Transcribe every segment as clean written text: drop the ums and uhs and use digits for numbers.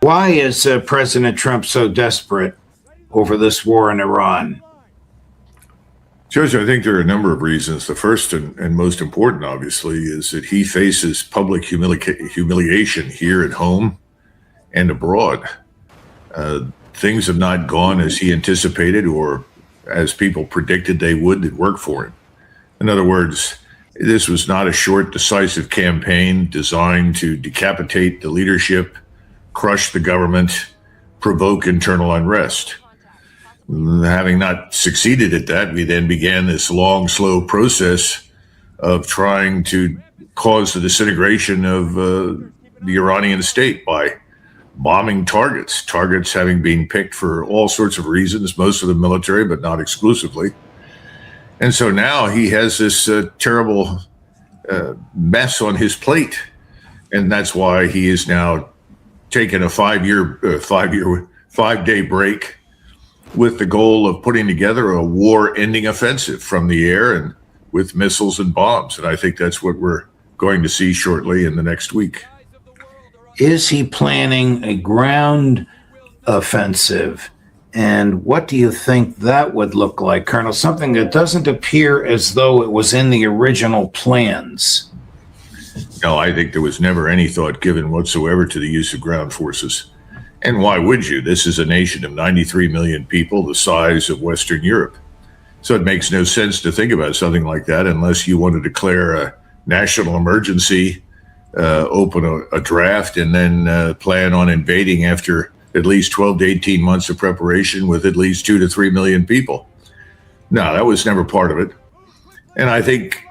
Why is President Trump so desperate over this war in Iran? Judge, I think there are a number of reasons. The first and most important, obviously, is that he faces public humiliation here at home and abroad. Things have not gone as he anticipated or as people predicted they would that worked for him. In other words, this was not a short, decisive campaign designed to decapitate the leadership, crush the government, provoke internal unrest. Having not succeeded at that, we then began this long, slow process of trying to cause the disintegration of the Iranian state by bombing targets having been picked for all sorts of reasons, most of them military, but not exclusively. And so now he has this terrible mess on his plate. And that's why he is now taking a 5-day break with the goal of putting together a war-ending offensive from the air and with missiles and bombs. And I think that's what we're going to see shortly in the next week. Is he planning a ground offensive? And what do you think that would look like, Colonel? Something that doesn't appear as though it was in the original plans. No, I think there was never any thought given whatsoever to the use of ground forces. And why would you? This is a nation of 93 million people, the size of Western Europe. So it makes no sense to think about something like that unless you want to declare a national emergency, open a draft, and then plan on invading after at least 12 to 18 months of preparation with at least 2 to 3 million people. No, that was never part of it. And I think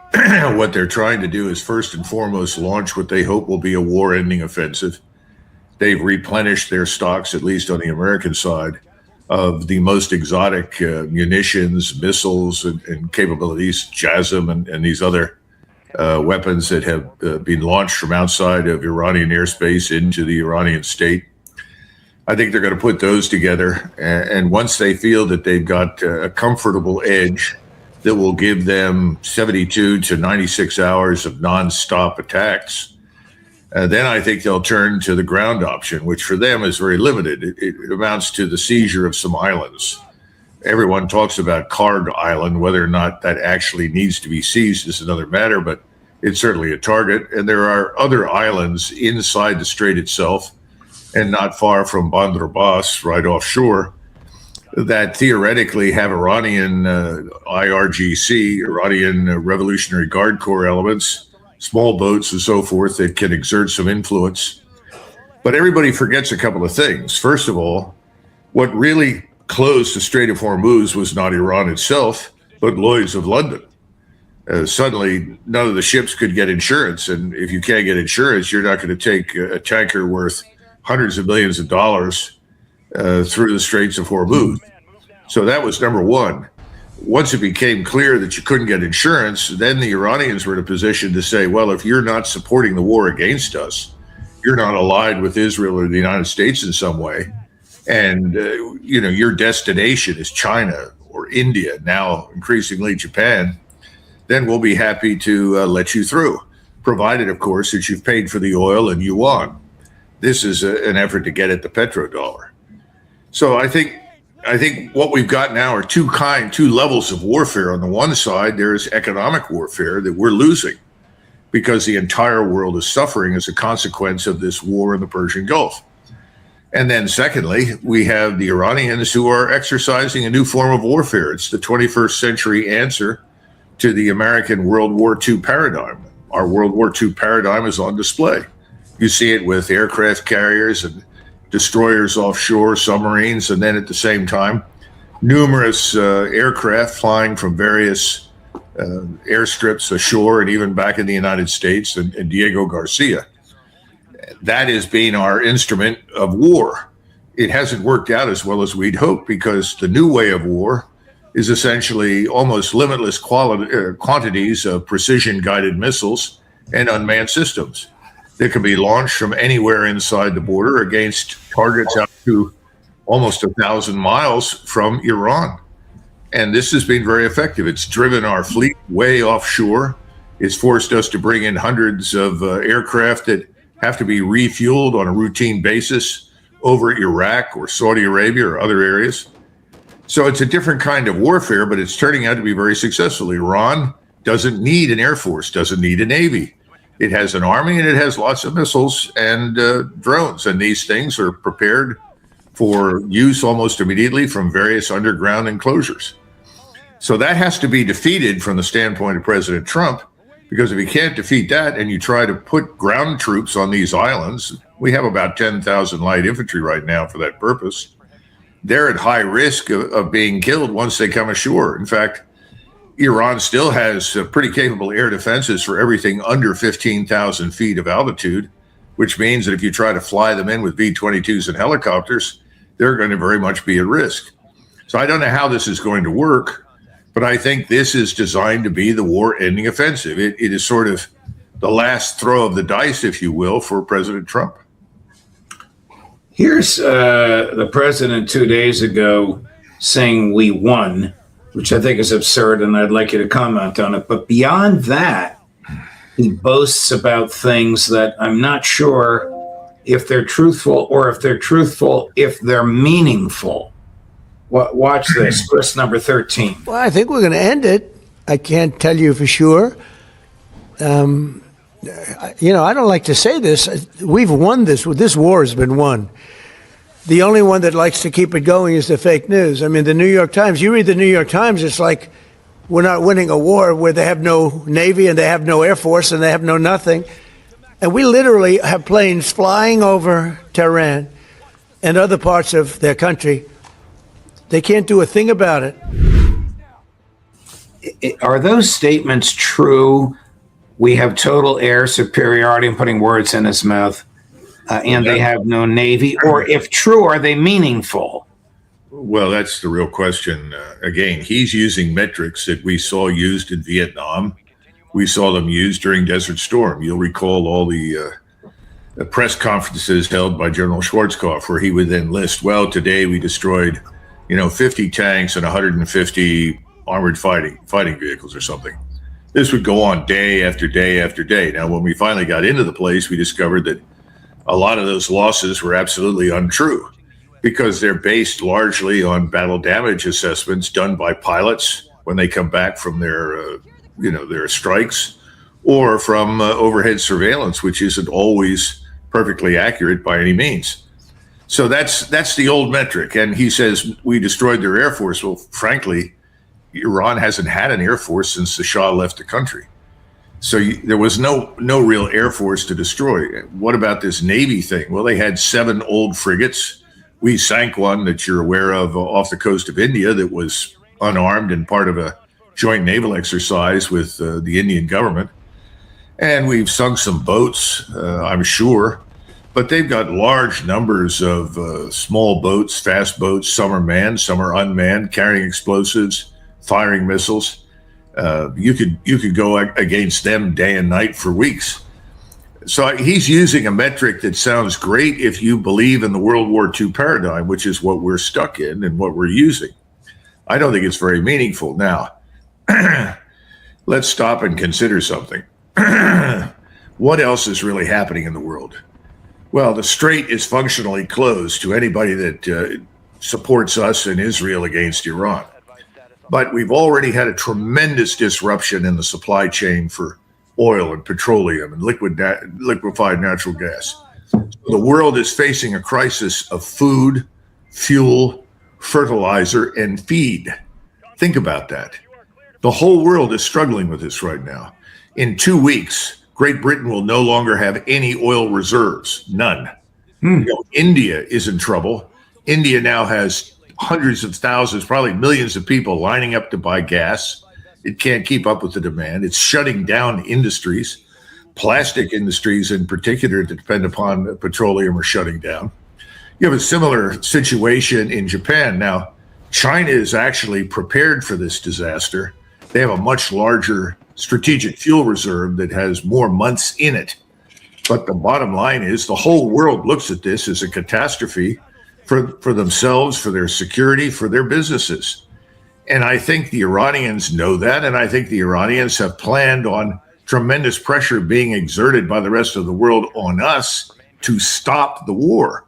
what they're trying to do is first and foremost launch what they hope will be a war-ending offensive. They've replenished their stocks, at least on the American side, of the most exotic munitions, missiles, and capabilities, JASM and these other weapons that have been launched from outside of Iranian airspace into the Iranian state. I think they're going to put those together. And once they feel that they've got a comfortable edge that will give them 72 to 96 hours of nonstop attacks, then I think they'll turn to the ground option, which for them is very limited. It amounts to the seizure of some islands. Everyone talks about Karg Island. Whether or not that actually needs to be seized is another matter, but it's certainly a target. And there are other islands inside the strait itself and not far from Bandar Abbas, right offshore, that theoretically have Iranian IRGC, Iranian Revolutionary Guard Corps elements, small boats and so forth that can exert some influence. But everybody forgets a couple of things. First of all, what really closed the Strait of Hormuz was not Iran itself, but Lloyd's of London. Suddenly, none of the ships could get insurance. And if you can't get insurance, you're not going to take a tanker worth hundreds of millions of dollars through the Straits of Hormuz. So that was number one. Once it became clear that you couldn't get insurance, then the Iranians were in a position to say, well, if you're not supporting the war against us, you're not allied with Israel or the United States in some way, and your destination is China or India, now increasingly Japan, then we'll be happy to let you through, provided, of course, that you've paid for the oil in yuan. This is an effort to get at the petrodollar. So I think what we've got now are two levels of warfare. On the one side, there is economic warfare that we're losing because the entire world is suffering as a consequence of this war in the Persian Gulf. And then secondly, we have the Iranians who are exercising a new form of warfare. It's the 21st century answer to the American World War II paradigm. Our World War II paradigm is on display. You see it with aircraft carriers and destroyers offshore, submarines, and then at the same time, numerous aircraft flying from various airstrips ashore and even back in the United States, and Diego Garcia. That has been our instrument of war. It hasn't worked out as well as we'd hoped because the new way of war is essentially almost limitless quantities of precision-guided missiles and unmanned systems that can be launched from anywhere inside the border against targets out to almost 1,000 miles from Iran. And this has been very effective. It's driven our fleet way offshore. It's forced us to bring in hundreds of aircraft that have to be refueled on a routine basis over Iraq or Saudi Arabia or other areas. So it's a different kind of warfare, but it's turning out to be very successful. Iran doesn't need an air force, doesn't need a navy. It has an army and it has lots of missiles and drones. And these things are prepared for use almost immediately from various underground enclosures. So that has to be defeated from the standpoint of President Trump, because if you can't defeat that and you try to put ground troops on these islands, we have about 10,000 light infantry right now for that purpose. They're at high risk of being killed once they come ashore. In fact, Iran still has pretty capable air defenses for everything under 15,000 feet of altitude, which means that if you try to fly them in with V-22s and helicopters, they're going to very much be at risk. So I don't know how this is going to work, but I think this is designed to be the war-ending offensive. It is sort of the last throw of the dice, if you will, for President Trump. Here's the president 2 days ago saying we won, which I think is absurd, and I'd like you to comment on it. But beyond that, he boasts about things that I'm not sure if they're truthful, or if they're truthful, if they're meaningful. Watch this, Chris, number 13. Well, I think we're going to end it. I can't tell you for sure. I don't like to say this. We've won this. This war has been won. The only one that likes to keep it going is the fake news. I mean, the New York Times, you read the New York Times, it's like we're not winning a war where they have no Navy and they have no Air Force and they have no nothing. And we literally have planes flying over Tehran and other parts of their country. They can't do a thing about it. Are those statements true? We have total air superiority. I'm putting words in his mouth. And they have no Navy. Or if true, are they meaningful? Well, that's the real question. Again, he's using metrics that we saw used in Vietnam. We saw them used during Desert Storm. You'll recall all the press conferences held by General Schwarzkopf, where he would then list, well, today we destroyed 50 tanks and 150 armored fighting vehicles or something. This would go on day after day after day. Now, when we finally got into the place, we discovered that a lot of those losses were absolutely untrue, because they're based largely on battle damage assessments done by pilots when they come back from their strikes, or from overhead surveillance, which isn't always perfectly accurate by any means. So that's the old metric. And he says we destroyed their Air Force. Well, frankly, Iran hasn't had an Air Force since the Shah left the country. So there was no real Air Force to destroy. What about this Navy thing? Well, they had 7 old frigates. We sank one that you're aware of off the coast of India that was unarmed and part of a joint naval exercise with the Indian government. And we've sunk some boats, I'm sure. But they've got large numbers of small boats, fast boats. Some are manned, some are unmanned, carrying explosives, firing missiles. You could go against them day and night for weeks. So he's using a metric that sounds great if you believe in the World War II paradigm, which is what we're stuck in and what we're using. I don't think it's very meaningful. Now, let's stop and consider something. What else is really happening in the world? Well, the strait is functionally closed to anybody that supports us in Israel against Iran. But we've already had a tremendous disruption in the supply chain for oil and petroleum and liquefied natural gas. The world is facing a crisis of food, fuel, fertilizer, and feed. Think about that. The whole world is struggling with this right now. In 2 weeks, Great Britain will no longer have any oil reserves, none. India is in trouble. India now has hundreds of thousands, probably millions of people lining up to buy gas. It can't keep up with the demand. It's shutting down industries. Plastic industries in particular that depend upon petroleum are shutting down. You have a similar situation in Japan. Now, China is actually prepared for this disaster. They have a much larger strategic fuel reserve that has more months in it. But the bottom line is the whole world looks at this as a catastrophe for themselves, for their security, for their businesses. And I think the Iranians know that, and I think the Iranians have planned on tremendous pressure being exerted by the rest of the world on us to stop the war.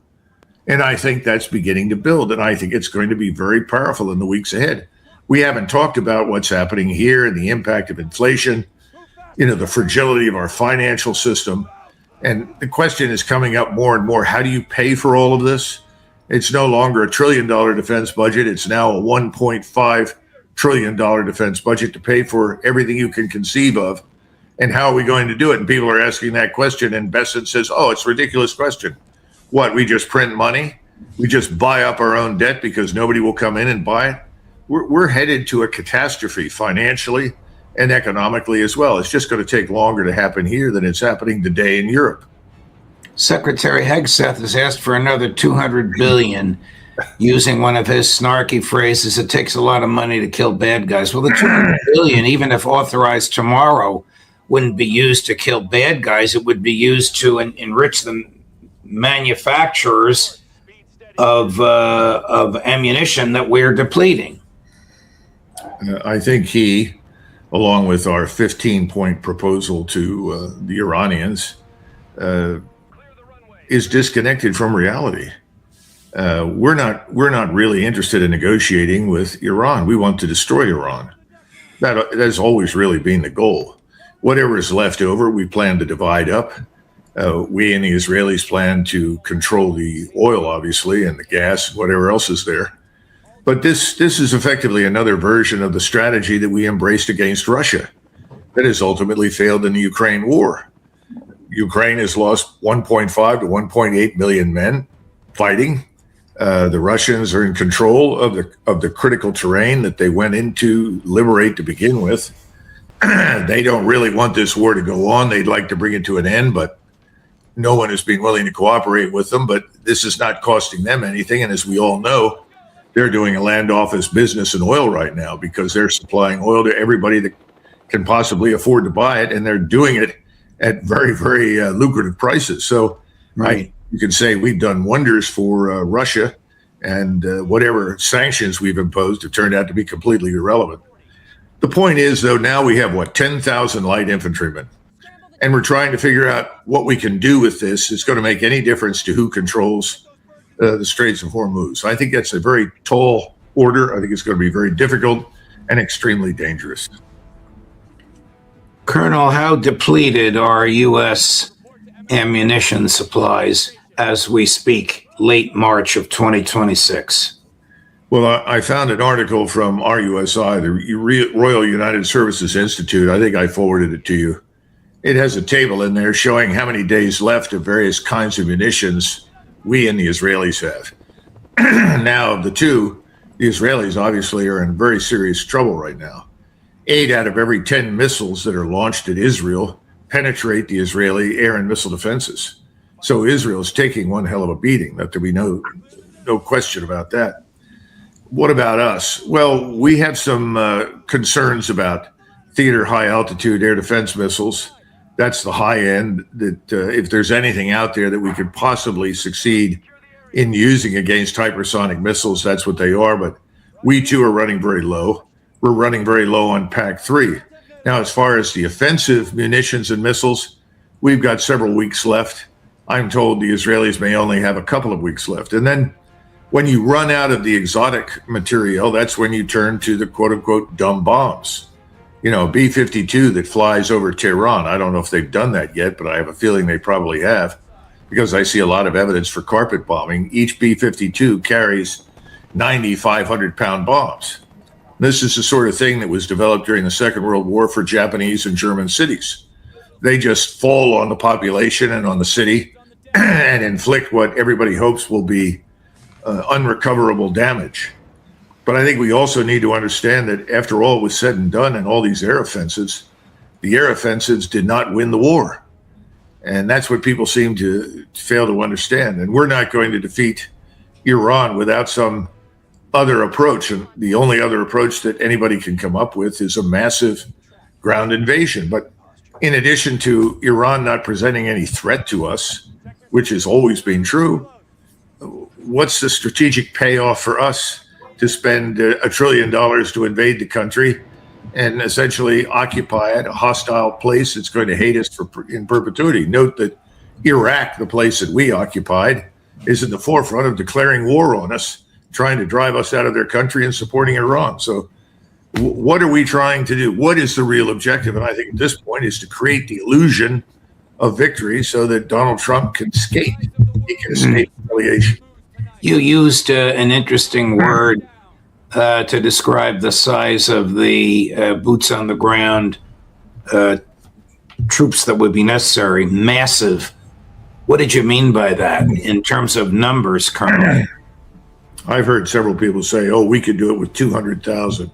And I think that's beginning to build. And I think it's going to be very powerful in the weeks ahead. We haven't talked about what's happening here and the impact of inflation, the fragility of our financial system. And the question is coming up more and more. How do you pay for all of this? It's no longer $1 trillion defense budget. It's now a $1.5 trillion defense budget to pay for everything you can conceive of. And how are we going to do it? And people are asking that question. And Bessent says, oh, it's a ridiculous question. What, we just print money? We just buy up our own debt because nobody will come in and buy it? We're headed to a catastrophe financially and economically as well. It's just going to take longer to happen here than it's happening today in Europe. Secretary Hegseth has asked for another $200 billion, using one of his snarky phrases, it takes a lot of money to kill bad guys. Well, the $200 billion, even if authorized tomorrow, wouldn't be used to kill bad guys. It would be used to enrich the manufacturers of ammunition that we're depleting. I think he, along with our 15-point proposal to the Iranians, is disconnected from reality. We're not really interested in negotiating with Iran. We want to destroy Iran. That has always really been the goal. Whatever is left over, we plan to divide up. We and the Israelis plan to control the oil, obviously, and the gas, whatever else is there. But this is effectively another version of the strategy that we embraced against Russia that has ultimately failed in the Ukraine war. Ukraine has lost 1.5 to 1.8 million men fighting. The Russians are in control of the critical terrain that they went in to liberate to begin with. They don't really want this war to go on. They'd like to bring it to an end, but no one has been willing to cooperate with them. But this is not costing them anything. And as we all know, they're doing a land office business in oil right now because they're supplying oil to everybody that can possibly afford to buy it. And they're doing it at very, very lucrative prices. So right. You can say we've done wonders for Russia, and whatever sanctions we've imposed have turned out to be completely irrelevant. The point is, though, now we have, 10,000 light infantrymen. And we're trying to figure out what we can do with this. It's going to make any difference to who controls the Straits of Hormuz. I think that's a very tall order. I think it's going to be very difficult and extremely dangerous. Colonel, how depleted are U.S. ammunition supplies as we speak, late March of 2026? Well, I found an article from RUSI, the Royal United Services Institute. I think I forwarded it to you. It has a table in there showing how many days left of various kinds of munitions we and the Israelis have. Now, of the two, the Israelis obviously are in very serious trouble right now. 8 out of every 10 missiles that are launched at Israel penetrate the Israeli air and missile defenses. So Israel is taking one hell of a beating. Let there be no question about that. What about us? Well, we have some concerns about theater high altitude air defense missiles. That's the high end that if there's anything out there that we could possibly succeed in using against hypersonic missiles, that's what they are. But we too are running very low. We're running very low on PAC-3. Now, as far as the offensive munitions and missiles, we've got several weeks left. I'm told the Israelis may only have a couple of weeks left. And then when you run out of the exotic material, that's when you turn to the quote unquote dumb bombs. B-52 that flies over Tehran. I don't know if they've done that yet, but I have a feeling they probably have because I see a lot of evidence for carpet bombing. Each B-52 carries 90 500-pound bombs. This is the sort of thing that was developed during the Second World War for Japanese and German cities. They just fall on the population and on the city and inflict what everybody hopes will be unrecoverable damage. But I think we also need to understand that after all was said and done and all these air offensives, the air offensives did not win the war. And that's what people seem to fail to understand. And we're not going to defeat Iran without some other approach. And the only other approach that anybody can come up with is a massive ground invasion. But in addition to Iran not presenting any threat to us, which has always been true, what's the strategic payoff for us to spend $1 trillion to invade the country and essentially occupy it, a hostile place that's going to hate us in perpetuity? Note that Iraq, the place that we occupied, is in the forefront of declaring war on us, trying to drive us out of their country and supporting Iran. So what are we trying to do? What is the real objective? And I think at this point is to create the illusion of victory so that Donald Trump can skate. He can escape humiliation. You used an interesting word to describe the size of the boots on the ground troops that would be necessary. Massive. What did you mean by that in terms of numbers, Colonel? I've heard several people say, oh, we could do it with 200,000.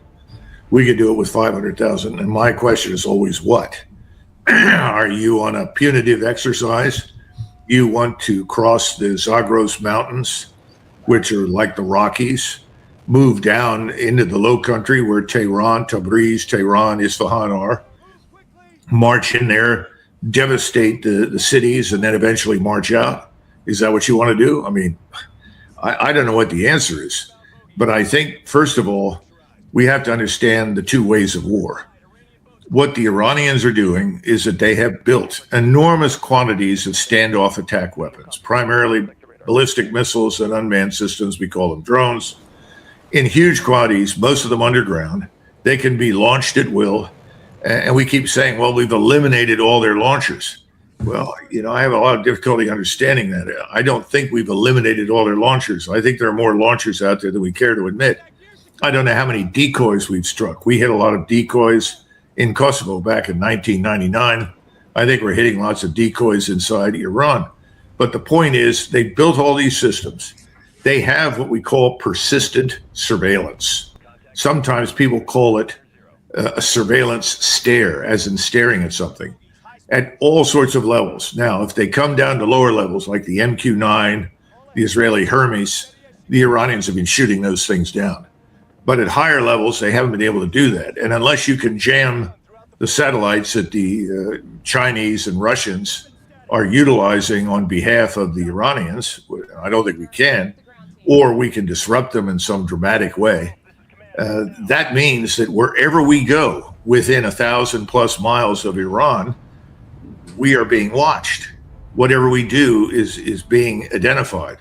We could do it with 500,000. And my question is always what? Are you on a punitive exercise? You want to cross the Zagros Mountains, which are like the Rockies, move down into the low country where Tabriz, Tehran, Isfahan are, march in there, devastate the cities, and then eventually march out? Is that what you want to do? I mean, I don't know what the answer is, but I think, first of all, we have to understand the two ways of war. What the Iranians are doing is that they have built enormous quantities of standoff attack weapons, primarily ballistic missiles and unmanned systems, we call them drones, in huge quantities, most of them underground. They can be launched at will. And we keep saying, well, we've eliminated all their launchers. Well, I have a lot of difficulty understanding that. I don't think we've eliminated all their launchers. I think there are more launchers out there than we care to admit. I don't know how many decoys we've struck. We hit a lot of decoys in Kosovo back in 1999. I think we're hitting lots of decoys inside Iran. But the point is, they built all these systems. They have what we call persistent surveillance. Sometimes people call it a surveillance stare, as in staring at something, at all sorts of levels. Now, if they come down to lower levels, like the MQ-9, the Israeli Hermes, the Iranians have been shooting those things down. But at higher levels, they haven't been able to do that. And unless you can jam the satellites that the Chinese and Russians are utilizing on behalf of the Iranians, I don't think we can, or we can disrupt them in some dramatic way. That means that wherever we go within 1,000+ miles of Iran, we are being watched. Whatever we do is being identified.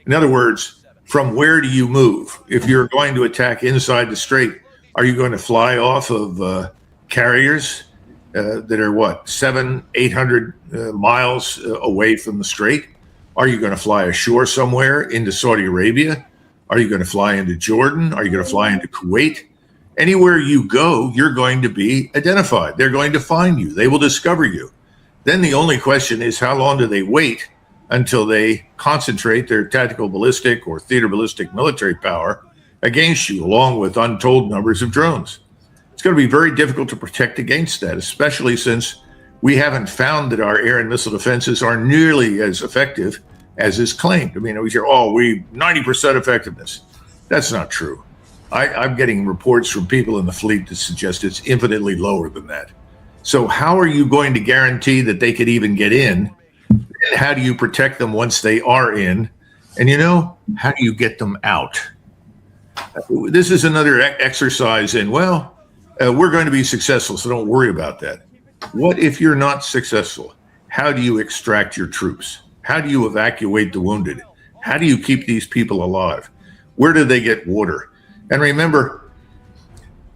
In other words, from where do you move? If you're going to attack inside the strait, are you going to fly off of carriers that are 700-800 miles away from the strait? Are you going to fly ashore somewhere into Saudi Arabia? Are you going to fly into Jordan? Are you going to fly into Kuwait? Anywhere you go, you're going to be identified. They're going to find you. They will discover you. Then the only question is, how long do they wait until they concentrate their tactical ballistic or theater ballistic military power against you, along with untold numbers of drones? It's going to be very difficult to protect against that, especially since we haven't found that our air and missile defenses are nearly as effective as is claimed. I mean, we hear, 90% effectiveness. That's not true. I'm getting reports from people in the fleet that suggest it's infinitely lower than that. So how are you going to guarantee that they could even get in? And how do you protect them once they are in? And how do you get them out? This is another exercise in, we're going to be successful, so don't worry about that. What if you're not successful? How do you extract your troops? How do you evacuate the wounded? How do you keep these people alive? Where do they get water? And remember,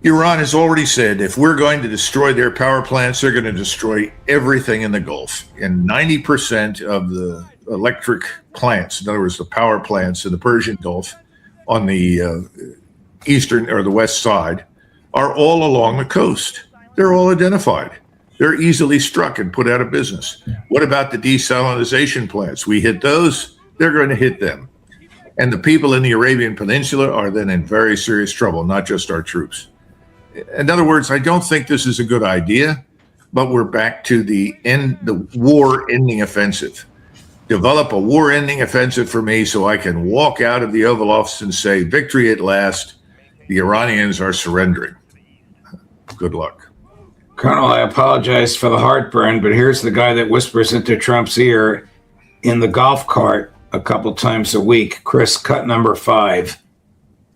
Iran has already said if we're going to destroy their power plants, they're going to destroy everything in the Gulf. And 90% of the electric plants, in other words, the power plants in the Persian Gulf on the eastern or the west side, are all along the coast. They're all identified. They're easily struck and put out of business. What about the desalinization plants? We hit those, they're going to hit them. And the people in the Arabian Peninsula are then in very serious trouble, not just our troops. In other words, I don't think this is a good idea, but we're back to the war-ending offensive. Develop a war-ending offensive for me so I can walk out of the Oval Office and say, victory at last, the Iranians are surrendering. Good luck. Colonel, I apologize for the heartburn, but here's the guy that whispers into Trump's ear in the golf cart a couple times a week. Chris, cut number 5.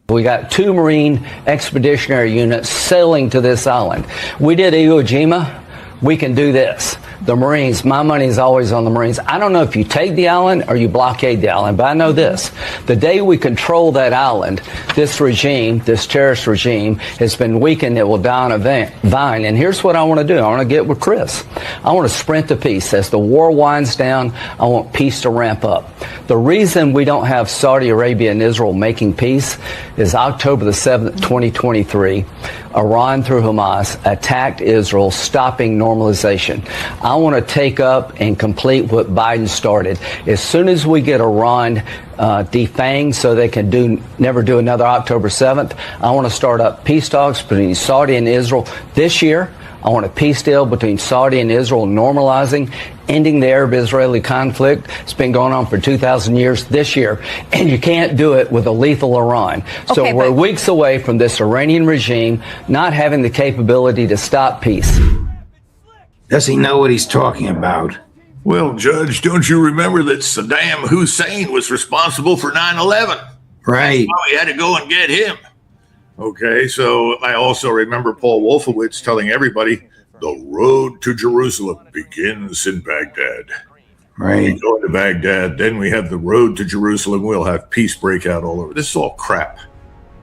We got 2 Marine expeditionary units sailing to this island. We did Iwo Jima. We can do this. the Marines, my money is always on the Marines. I don't know if you take the island or you blockade the island, but I know this. The day we control that island, this regime, this terrorist regime, has been weakened. It will die on a vine. And here's what I want to do. I want to get with Chris. I want to sprint to peace. As the war winds down, I want peace to ramp up. The reason we don't have Saudi Arabia and Israel making peace is October the 7th, 2023, Iran through Hamas attacked Israel, stopping normalization. I want to take up and complete what Biden started. As soon as we get Iran defanged so they can never do another October 7th, I want to start up peace talks between Saudi and Israel this year. I want a peace deal between Saudi and Israel, normalizing, ending the Arab-Israeli conflict. It's been going on for 2,000 years this year, and you can't do it with a lethal Iran. So Okay, we're weeks away from this Iranian regime not having the capability to stop peace. Does he know what he's talking about? Well, Judge, don't you remember that Saddam Hussein was responsible for 9/11? Right. Well, we had to go and get him. Okay, so I also remember Paul Wolfowitz telling everybody, the road to Jerusalem begins in Baghdad. Right. We go to Baghdad, then we have the road to Jerusalem. We'll have peace break out all over. This is all crap.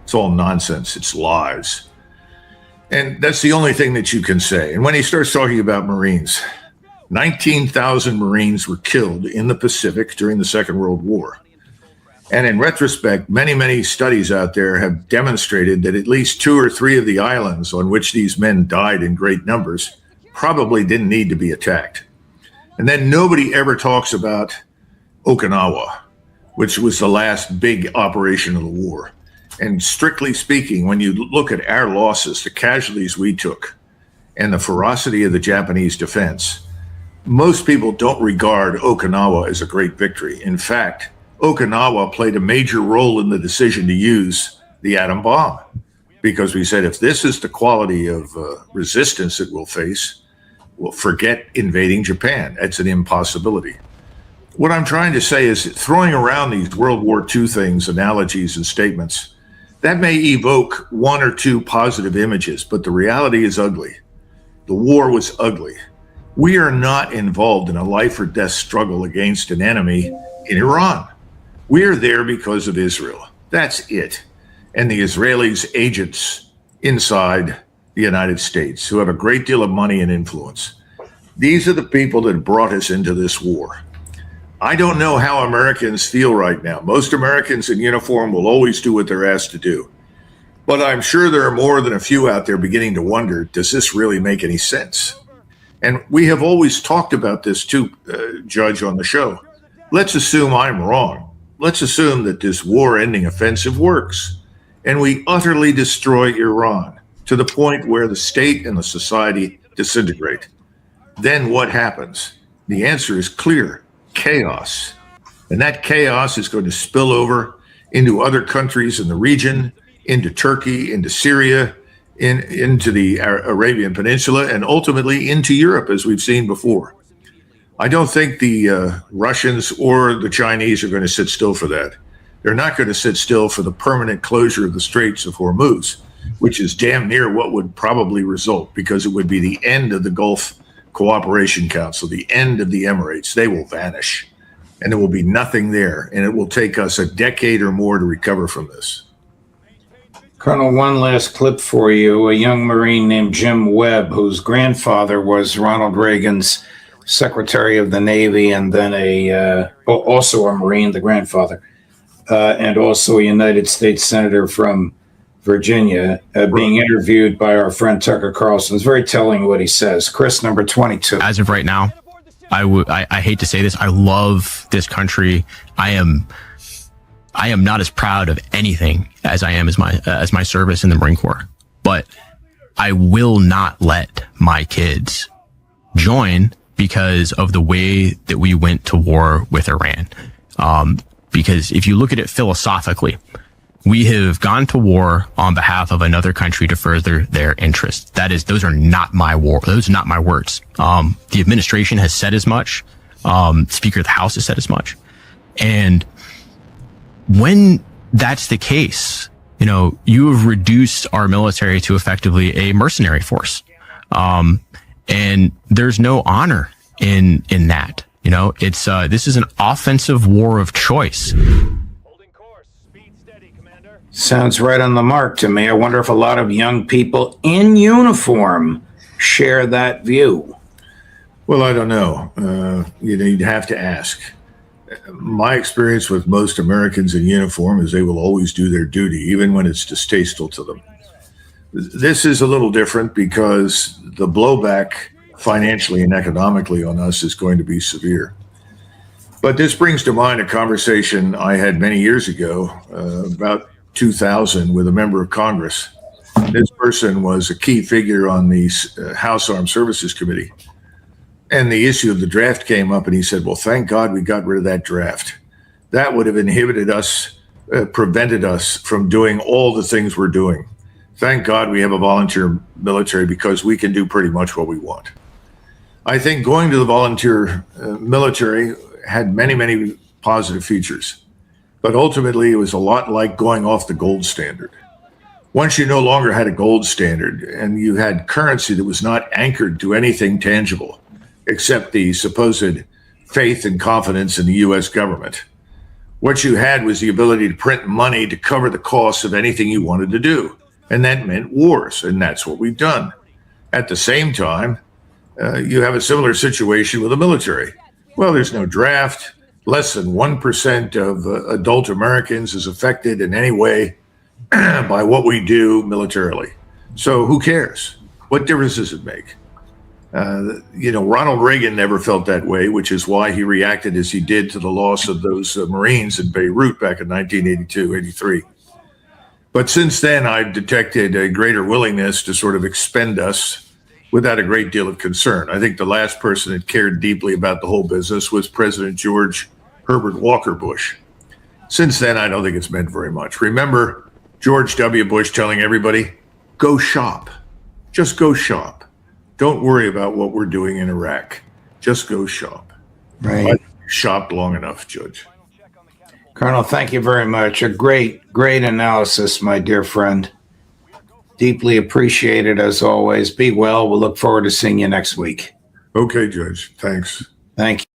It's all nonsense. It's lies. And that's the only thing that you can say. And when he starts talking about Marines, 19,000 Marines were killed in the Pacific during the Second World War. And in retrospect, many, many studies out there have demonstrated that at least 2 or 3 of the islands on which these men died in great numbers probably didn't need to be attacked. And then nobody ever talks about Okinawa, which was the last big operation of the war. And strictly speaking, when you look at our losses, the casualties we took, and the ferocity of the Japanese defense, most people don't regard Okinawa as a great victory. In fact, Okinawa played a major role in the decision to use the atom bomb, because we said, if this is the quality of resistance that we'll face, we'll forget invading Japan. That's an impossibility. What I'm trying to say is throwing around these World War II things, analogies and statements, that may evoke 1 or 2 positive images, but the reality is ugly. The war was ugly. We are not involved in a life or death struggle against an enemy in Iran. We are there because of Israel. That's it. And the Israelis, agents inside the United States who have a great deal of money and influence. These are the people that brought us into this war. I don't know how Americans feel right now. Most Americans in uniform will always do what they're asked to do. But I'm sure there are more than a few out there beginning to wonder, does this really make any sense? And we have always talked about this too, Judge, on the show. Let's assume I'm wrong. Let's assume that this war-ending offensive works, and we utterly destroy Iran to the point where the state and the society disintegrate. Then what happens? The answer is clear: chaos. And that chaos is going to spill over into other countries in the region, into Turkey, into Syria, into the Arabian Peninsula, and ultimately into Europe, as we've seen before. I don't think the Russians or the Chinese are going to sit still for that. They're not going to sit still for the permanent closure of the Straits of Hormuz, which is damn near what would probably result, because it would be the end of the Gulf Cooperation Council, the end of the Emirates. They will vanish, and there will be nothing there, and it will take us a decade or more to recover from this. Colonel, one last clip for you. A young Marine named Jim Webb, whose grandfather was Ronald Reagan's Secretary of the Navy, and then also a Marine, the grandfather, and also a United States Senator from Virginia, being interviewed by our friend Tucker Carlson. It's very telling what he says. Chris, number 22. As of right now, I hate to say this, I love this country. I am not as proud of anything as I am as my service in the Marine Corps, but I will not let my kids join because of the way that we went to war with Iran. Because if you look at it philosophically, we have gone to war on behalf of another country to further their interests. Those are not my those are not my words. The administration has said as much. Speaker of the House has said as much. And when that's the case, you have reduced our military to effectively a mercenary force. And there's no honor in that. You know, it's this is an offensive war of choice. Sounds right on the mark to me. I wonder if a lot of young people in uniform share that view. Well, I don't know. You'd have to ask. My experience with most Americans in uniform is they will always do their duty, even when it's distasteful to them. This is a little different because the blowback financially and economically on us is going to be severe. But this brings to mind a conversation I had many years ago, about 2000, with a member of Congress. This person was a key figure on the House Armed Services Committee. And the issue of the draft came up, and he said, well, thank God we got rid of that draft. That would have inhibited us, prevented us from doing all the things we're doing. Thank God we have a volunteer military because we can do pretty much what we want. I think going to the volunteer military had many, many positive features. But ultimately, it was a lot like going off the gold standard. Once you no longer had a gold standard and you had currency that was not anchored to anything tangible, except the supposed faith and confidence in the U.S. government, what you had was the ability to print money to cover the costs of anything you wanted to do. And that meant wars, and that's what we've done. At the same time, you have a similar situation with the military. Well, there's no draft. Less than 1% of adult Americans is affected in any way by what we do militarily. So who cares? What difference does it make? Ronald Reagan never felt that way, which is why he reacted as he did to the loss of those Marines in Beirut back in 1982, 83. But since then, I've detected a greater willingness to sort of expend us without a great deal of concern. I think the last person that cared deeply about the whole business was President George Herbert Walker Bush. Since then, I don't think it's meant very much. Remember George W. Bush telling everybody, go shop. Just go shop. Don't worry about what we're doing in Iraq. Just go shop. Right. I've shopped long enough, Judge. Colonel, thank you very much. A great analysis, my dear friend. Deeply appreciated as always. Be well. We'll look forward to seeing you next week. Okay, Judge. Thanks. Thank you.